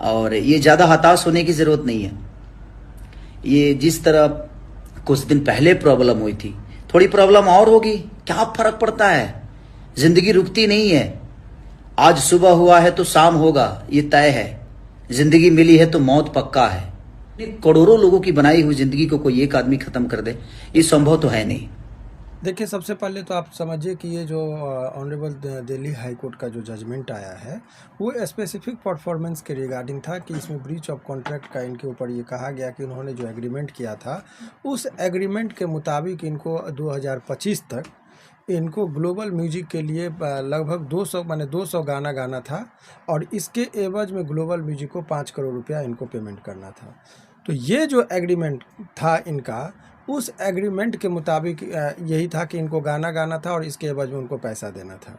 और ये ज़्यादा हताश होने की ज़रूरत नहीं है। ये जिस तरह कुछ दिन पहले प्रॉब्लम हुई थी, थोड़ी प्रॉब्लम और होगी, क्या फर्क पड़ता है? जिंदगी रुकती नहीं है। आज सुबह हुआ है तो शाम होगा, ये तय है। जिंदगी मिली है तो मौत पक्का है। करोड़ों लोगों की बनाई हुई जिंदगी को कोई एक आदमी खत्म कर दे, ये संभव तो है नहीं। देखिए, सबसे पहले तो आप समझिए कि ये जो ऑनरेबल दिल्ली हाई कोर्ट का जो जजमेंट आया है वो स्पेसिफिक परफॉर्मेंस के रिगार्डिंग था कि इसमें ब्रीच ऑफ कॉन्ट्रैक्ट का इनके ऊपर ये कहा गया कि उन्होंने जो एग्रीमेंट किया था उस एग्रीमेंट के मुताबिक इनको 2025 तक इनको ग्लोबल म्यूजिक के लिए लगभग 200 माने 200 गाना गाना था और इसके एवज में ग्लोबल म्यूजिक को 5 करोड़ रुपया इनको पेमेंट करना था। तो ये जो एग्रीमेंट था इनका, उस एग्रीमेंट के मुताबिक यही था कि इनको गाना गाना था और इसके एवज में उनको पैसा देना था।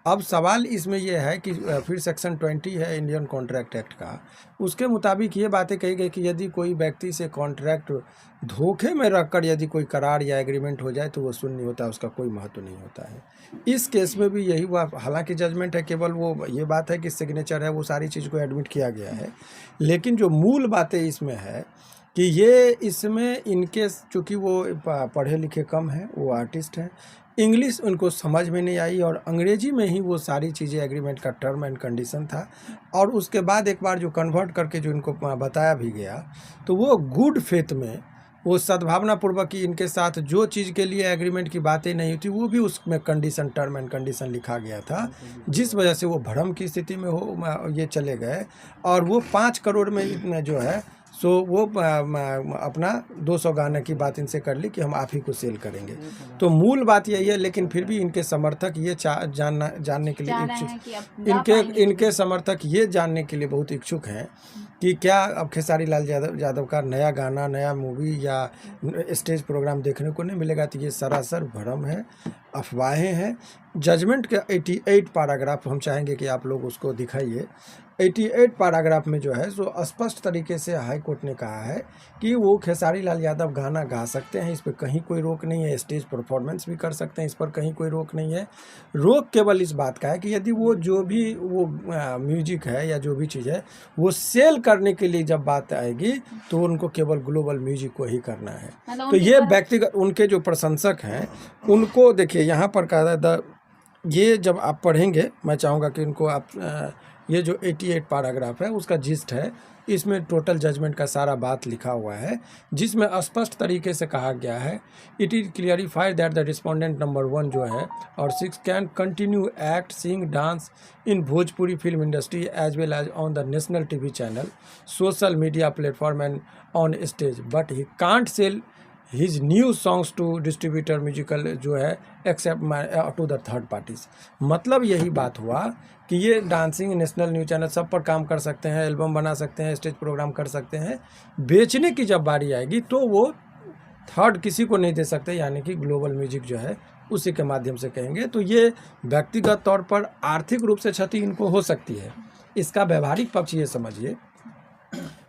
अब सवाल इसमें यह है कि फिर सेक्शन 20 है इंडियन कॉन्ट्रैक्ट एक्ट का, उसके मुताबिक ये बातें कही गई कि यदि कोई व्यक्ति से कॉन्ट्रैक्ट धोखे में रखकर यदि कोई करार या एग्रीमेंट हो जाए तो वो शून्य होता है, उसका कोई महत्व नहीं होता है। इस केस में भी यही हुआ। हालांकि जजमेंट है, केवल वो ये बात है कि सिग्नेचर है, वो सारी चीज़ को एडमिट किया गया है, लेकिन जो मूल बातें इसमें है कि ये इसमें इनके चूँकि वो पढ़े लिखे कम हैं, वो आर्टिस्ट हैं, इंग्लिश उनको समझ में नहीं आई और अंग्रेजी में ही वो सारी चीज़ें एग्रीमेंट का टर्म एंड कंडीशन था। और उसके बाद एक बार जो कन्वर्ट करके जो इनको बताया भी गया तो वो गुड फेथ में, वो सद्भावनापूर्वक कि इनके साथ जो चीज़ के लिए एग्रीमेंट की बातें नहीं थी वो भी उसमें कंडीशन, टर्म एंड कंडीशन लिखा गया था, जिस वजह से वो भ्रम की स्थिति में ये चले गए और वो 5 करोड़ में जो है सो वो अपना 200 गाने की बात इनसे कर ली कि हम आप ही को सेल करेंगे। तो मूल बात यही है, लेकिन फिर भी इनके समर्थक ये जानने के लिए इनके समर्थक ये जानने के लिए बहुत इच्छुक हैं कि क्या अब खेसारी लाल यादव का नया गाना, नया मूवी या स्टेज प्रोग्राम देखने को नहीं मिलेगा। तो ये सरासर भ्रम है, अफवाहें हैं। जजमेंट के 88 पैराग्राफ हम चाहेंगे कि आप लोग उसको दिखाइए। 88 पैराग्राफ में जो है सो स्पष्ट तरीके से हाई कोर्ट ने कहा है कि वो खेसारी लाल यादव गाना गा सकते हैं, इस पर कहीं कोई रोक नहीं है। स्टेज परफॉर्मेंस भी कर सकते हैं, इस पर कहीं कोई रोक नहीं है। रोक केवल इस बात का है कि यदि वो जो भी वो म्यूजिक है या जो भी चीज़ है वो सेल करने के लिए जब बात आएगी तो उनको केवल ग्लोबल म्यूजिक को ही करना है। तो ये व्यक्तिगत उनके जो प्रशंसक हैं उनको देखिए यहाँ पर कहा था, ये जब आप पढ़ेंगे मैं चाहूँगा कि इनको आप ये जो 88 पैराग्राफ है उसका जिस्ट है, इसमें टोटल जजमेंट का सारा बात लिखा हुआ है, जिसमें स्पष्ट तरीके से कहा गया है it is clarified that the respondent number 1 जो है और 6 can continue act, sing, dance in Bhojpuri film industry as well as on the national TV channel, social media platform and on stage, but he can't sell his new songs to distributor musical जो है except to the third parties. मतलब यही बात हुआ कि ये dancing, national news channel सब पर काम कर सकते हैं, एल्बम बना सकते हैं, स्टेज प्रोग्राम कर सकते हैं, बेचने की जब बारी आएगी तो वो थर्ड किसी को नहीं दे सकते, यानी कि ग्लोबल म्यूजिक जो है उसी के माध्यम से कहेंगे। तो ये व्यक्तिगत तौर पर आर्थिक रूप से क्षति इनको हो सकती है। इसका व्यवहारिक पक्ष ये समझिए,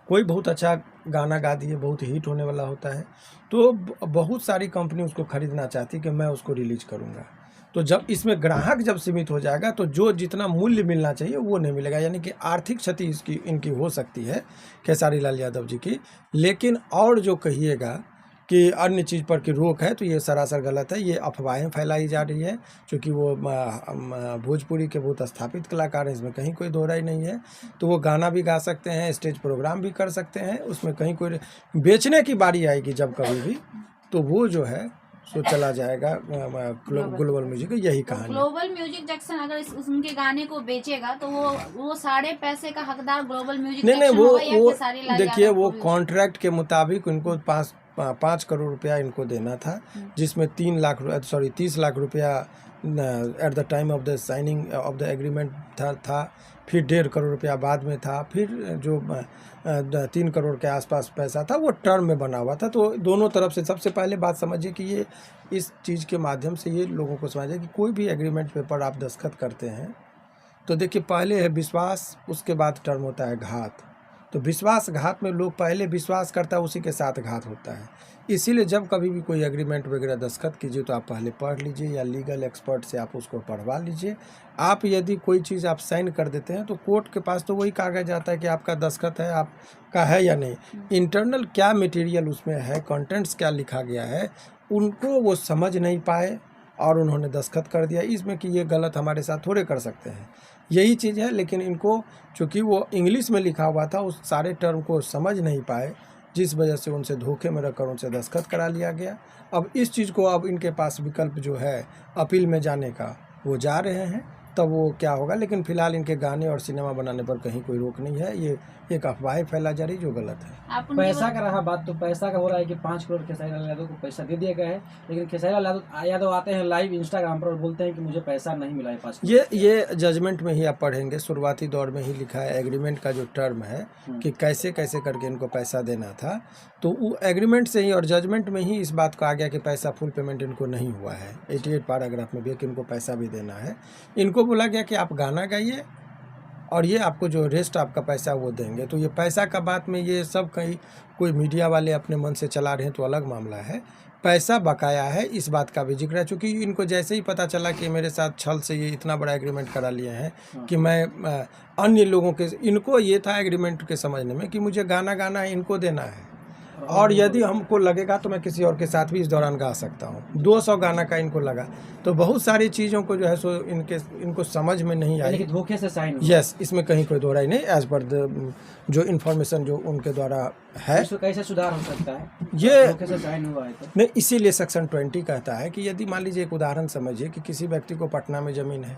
कोई बहुत अच्छा गाना गा दिए, बहुत हिट होने वाला होता है, तो बहुत सारी कंपनी उसको खरीदना चाहती कि मैं उसको रिलीज करूंगा। तो जब इसमें ग्राहक जब सीमित हो जाएगा तो जो जितना मूल्य मिलना चाहिए वो नहीं मिलेगा, यानी कि आर्थिक क्षति इसकी इनकी हो सकती है खेसारी लाल यादव जी की। लेकिन और जो कहिएगा कि अन्य चीज़ पर की रोक है तो ये सरासर गलत है, ये अफवाहें फैलाई जा रही है, क्योंकि वो भोजपुरी के बहुत स्थापित कलाकार हैं, इसमें कहीं कोई दोहराई नहीं है। तो वो गाना भी गा सकते हैं, स्टेज प्रोग्राम भी कर सकते हैं, उसमें कहीं कोई बेचने की बारी आएगी जब कभी भी तो वो जो है सो चला जाएगा ग्लोबल म्यूजिक। यही कहानी, ग्लोबल म्यूजिक जैक्सन अगर उनके गाने को बेचेगा तो वो सारे पैसे का हकदार ग्लोबल म्यूजिक नहीं वो देखिए वो कॉन्ट्रैक्ट के मुताबिक उनको 5 करोड़ रुपया इनको देना था, जिसमें 30 लाख रुपया at the time of the signing off the agreement था, फिर 1.5 करोड़ रुपया बाद में था, फिर जो 3 करोड़ के आसपास पैसा था वो टर्म में बना हुआ था। तो दोनों तरफ से सबसे पहले बात समझिए कि ये इस चीज़ के माध्यम से ये लोगों को समझिए कि कोई भी एग्रीमेंट पेपर आप दस्तखत करते हैं तो देखिए पहले है विश्वास, उसके बाद टर्म होता है घात। तो विश्वासघात में लोग पहले विश्वास करता है, उसी के साथ घात होता है। इसीलिए जब कभी भी कोई एग्रीमेंट वगैरह दस्तखत कीजिए तो आप पहले पढ़ लीजिए या लीगल एक्सपर्ट से आप उसको पढ़वा लीजिए। आप यदि कोई चीज़ आप साइन कर देते हैं तो कोर्ट के पास तो वही कागज आता है कि आपका दस्तखत है, आपका है या नहीं। इंटरनल क्या मटेरियल उसमें है, कंटेंट्स क्या लिखा गया है, उनको वो समझ नहीं पाए और उन्होंने दस्तखत कर दिया। इसमें कि ये गलत हमारे साथ थोड़े कर सकते हैं, यही चीज़ है। लेकिन इनको चूँकि वो इंग्लिश में लिखा हुआ था, उस सारे टर्म को समझ नहीं पाए, जिस वजह से उनसे धोखे में रखकर उनसे दस्तखत करा लिया गया। अब इस चीज़ को अब इनके पास विकल्प जो है अपील में जाने का, वो जा रहे हैं, तब वो क्या होगा। लेकिन फ़िलहाल इनके गाने और सिनेमा बनाने पर कहीं कोई रोक नहीं है। ये एक अफवाह फैला जा रही जो गलत है। आप उनके पैसा का रहा बात, तो पैसा का हो रहा है कि 5 करोड़ खेसारी लाल यादव को पैसा दे दिया गया है, लेकिन खेसारी लाल यादव आते हैं लाइव इंस्टाग्राम पर और बोलते हैं कि मुझे पैसा नहीं मिला है 5 करोड़। ये जजमेंट में ही आप पढ़ेंगे, शुरुआती दौर में ही लिखा है एग्रीमेंट का जो टर्म है कि कैसे कैसे करके इनको पैसा देना था। तो वो एग्रीमेंट से ही और जजमेंट में ही इस बात को आ गया कि पैसा फुल पेमेंट इनको नहीं हुआ है। 88 पैराग्राफ में भी कि इनको पैसा भी देना है। इनको बोला गया कि आप गाना गाइए और ये आपको जो रेस्ट आपका पैसा वो देंगे। तो ये पैसा का बात में ये सब कहीं कोई मीडिया वाले अपने मन से चला रहे हैं तो अलग मामला है। पैसा बकाया है, इस बात का भी जिक्र है। चूँकि इनको जैसे ही पता चला कि मेरे साथ छल से ये इतना बड़ा एग्रीमेंट करा लिए हैं कि मैं अन्य लोगों के, इनको ये था एग्रीमेंट के समझने में कि मुझे गाना गाना है, इनको देना है, और यदि हमको लगेगा तो मैं किसी और के साथ भी इस दौरान गा सकता हूँ। 200 गाना का इनको लगा। तो बहुत सारी चीज़ों को जो है सो इनको समझ में नहीं आई। लेकिन धोखे से साइन हुआ। यस, इसमें कहीं कोई दो राय नहीं। एज पर जो इन्फॉर्मेशन जो उनके द्वारा है, इसमें कैसे सुधार हो सकता है? ये धोखे से साइन हुआ है तो नहीं, इसीलिए सेक्शन 20 कहता है कि यदि मान लीजिए एक उदाहरण समझिए कि किसी व्यक्ति को पटना में ज़मीन है,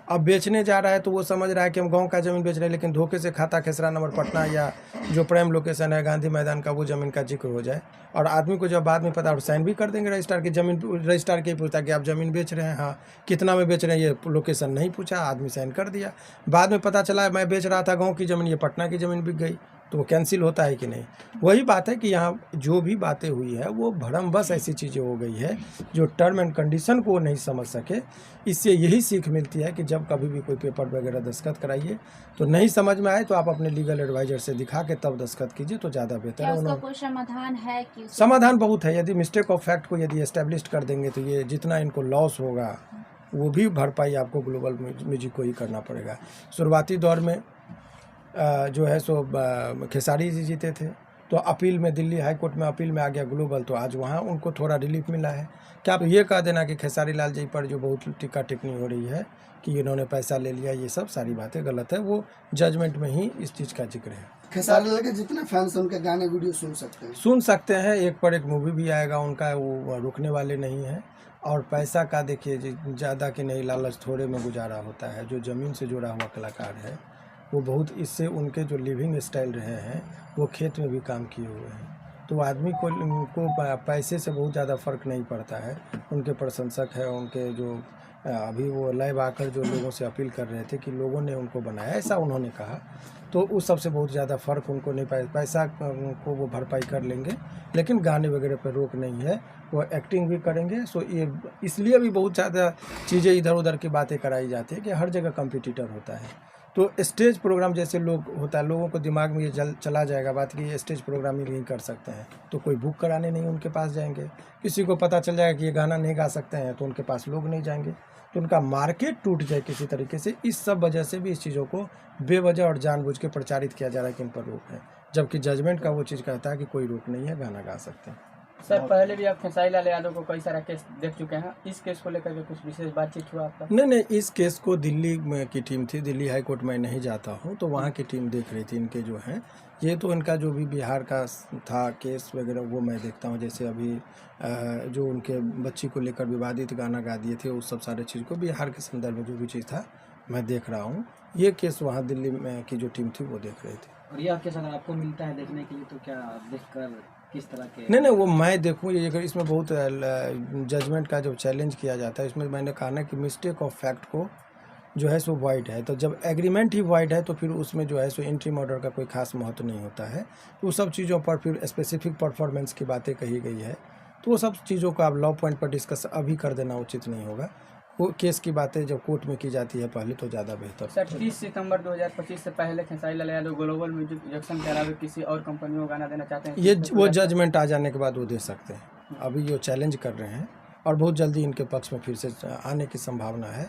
अब बेचने जा रहा है तो वो समझ रहा है कि हम गांव का ज़मीन बेच रहे हैं, लेकिन धोखे से खाता खेसरा नंबर पटना या जो प्राइम लोकेशन है गांधी मैदान का, वो ज़मीन का जिक्र हो जाए और आदमी को जब बाद में पता, और साइन भी कर देंगे रजिस्ट्रार की। ज़मीन रजिस्ट्रार के ही पूछता कि आप ज़मीन बेच रहे हैं, हाँ कितना में बेच रहे हैं, ये लोकेशन नहीं पूछा, आदमी साइन कर दिया। बाद में पता चला मैं बेच रहा था गाँव की ज़मीन, ये पटना की ज़मीन बिक गई, तो वो कैंसिल होता है कि नहीं। वही बात है कि यहाँ जो भी बातें हुई है वो भरमवश ऐसी चीज़ें हो गई है जो टर्म एंड कंडीशन को नहीं समझ सके। इससे यही सीख मिलती है कि जब कभी भी कोई पेपर वगैरह दस्तखत कराइए तो नहीं समझ में आए तो आप अपने लीगल एडवाइजर से दिखा के तब दस्तखत कीजिए तो ज़्यादा बेहतर क्या है। उसका कोई समाधान है कि समाधान बहुत है। यदि मिस्टेक ऑफ फैक्ट को यदि एस्टेब्लिश कर देंगे तो ये जितना इनको लॉस होगा वो भी भरपाई आपको ग्लोबल म्यूजिक को ही करना पड़ेगा। शुरुआती दौर में जो है सो खेसारी जी जीते थे तो अपील में, दिल्ली हाई कोर्ट में अपील में आ गया ग्लोबल, तो आज वहाँ उनको थोड़ा रिलीफ मिला है। क्या आप ये कह देना कि खेसारी लाल जी पर जो बहुत टीका टिप्पणी हो रही है कि इन्होंने पैसा ले लिया, ये सब सारी बातें गलत है। वो जजमेंट में ही इस चीज़ का जिक्र है। खेसारी लाल के जितने फैंस हैं उनके गाने वीडियो सुन सकते हैं। एक पर एक मूवी भी आएगा उनका, वो रुकने वाले नहीं हैं। और पैसा का देखिए, ज़्यादा कि नहीं, लालच थोड़े में गुजारा होता है। जो ज़मीन से जुड़ा हुआ कलाकार है वो बहुत, इससे उनके जो लिविंग स्टाइल रहे हैं वो खेत में भी काम किए हुए हैं। तो आदमी को पैसे से बहुत ज़्यादा फ़र्क नहीं पड़ता है। उनके प्रशंसक है, उनके जो अभी वो लाइव आकर जो लोगों से अपील कर रहे थे कि लोगों ने उनको बनाया, ऐसा उन्होंने कहा, तो उस सबसे बहुत ज़्यादा फ़र्क उनको नहीं पाया। पैसा को वो भरपाई कर लेंगे, लेकिन गाने वगैरह पर रोक नहीं है, वो एक्टिंग भी करेंगे। सो ये इसलिए भी बहुत ज़्यादा चीज़ें इधर उधर की बातें कराई जाती है कि हर जगह कंपटीटर होता है। तो स्टेज प्रोग्राम जैसे लोग होता है, लोगों को दिमाग में ये चला जाएगा बात कि ये स्टेज प्रोग्राम ही नहीं कर सकते हैं, तो कोई बुक कराने नहीं उनके पास जाएंगे। किसी को पता चल जाएगा कि ये गाना नहीं गा सकते हैं तो उनके पास लोग नहीं जाएंगे, तो उनका मार्केट टूट जाए किसी तरीके से। इस सब वजह से भी इस चीज़ों को बेवजह और जानबूझ के प्रचारित किया जा रहा है कि इन पर रोक है, जबकि जजमेंट का वो चीज़ कहता है कि कोई रोक नहीं है, गाना गा सकते हैं। सर, पहले भी आप खेसारी लाल यादव को कई सारा केस देख चुके हैं। इस केस को लेकर के कुछ विशेष बातचीत हुआ आपका? नहीं, इस केस को दिल्ली में की टीम थी, दिल्ली हाई कोर्ट में नहीं जाता हूँ, तो वहाँ की टीम देख रही थी इनके जो हैं। ये तो इनका जो भी बिहार का था केस वगैरह वो मैं देखता हूँ। जैसे अभी जो उनके बच्ची को लेकर विवादित गाना गा दिए थे, उस सब सारे चीज़ को बिहार के संदर्भ में जो भी चीज़ था मैं देख रहा हूँ। ये केस वहाँ दिल्ली में की जो टीम थी वो देख रही थी। और ये केस अगर आपको मिलता है देखने के लिए तो क्या देखकर किस तरह के? नहीं, वो मैं देखूँ। ये इसमें बहुत जजमेंट का जो चैलेंज किया जाता है, इसमें मैंने कहा ना कि मिस्टेक ऑफ फैक्ट को जो है सो वाइड है, तो जब एग्रीमेंट ही वाइड है तो फिर उसमें जो है सो एंट्री ऑर्डर का कोई खास महत्व नहीं होता है। वो सब चीज़ों पर फिर स्पेसिफिक परफॉर्मेंस की बातें कही गई है, तो वो सब चीज़ों को आप लॉ पॉइंट पर डिस्कस अभी कर देना उचित नहीं होगा। वो केस की बातें जब कोर्ट में की जाती है पहले तो ज़्यादा बेहतर। सर 30 सितंबर 2025 से पहले Khesari Lal Yadav global music junction के अलावा किसी और कंपनी को गाना देना चाहते हैं? ये वो जजमेंट आ जाने के बाद वो दे सकते हैं। अभी ये चैलेंज कर रहे हैं और बहुत जल्दी इनके पक्ष में फिर से आने की संभावना है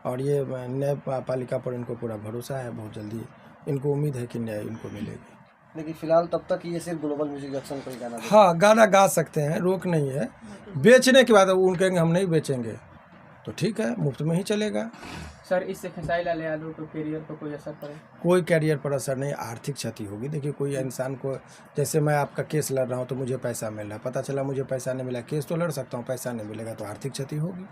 और ये न्यायपालिका पर इनको पूरा भरोसा है। बहुत जल्दी इनको उम्मीद है कि न्याय इनको मिलेगी। लेकिन फिलहाल तब तक ये सिर्फ ग्लोबल म्यूजिक जंक्शन को ही गाना दे। हाँ, गाना गा सकते हैं, रोक नहीं है। बेचने के बाद उन कहेंगे हम नहीं बेचेंगे तो ठीक है, मुफ्त में ही चलेगा। सर इससे खेसारी लाल यादव को करियर पर कोई असर पड़े? कोई कैरियर पर असर नहीं, आर्थिक क्षति होगी। देखिए कोई इंसान को, जैसे मैं आपका केस लड़ रहा हूँ तो मुझे पैसा मिल रहा है, पता चला मुझे पैसा नहीं मिला, केस तो लड़ सकता हूँ, पैसा नहीं मिलेगा तो आर्थिक क्षति होगी।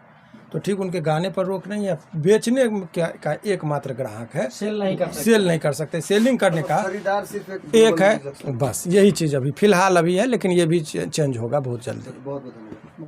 तो ठीक, उनके गाने पर रोक नहीं है। बेचने का एकमात्र ग्राहक है, सेल नहीं कर सकते। सेल नहीं कर सकते। सेलिंग करने का खरीदार सिर्फ एक है, बस यही चीज़ अभी फिलहाल अभी है, लेकिन ये भी चेंज होगा बहुत जल्दी। बहुत बहुत धन्यवाद।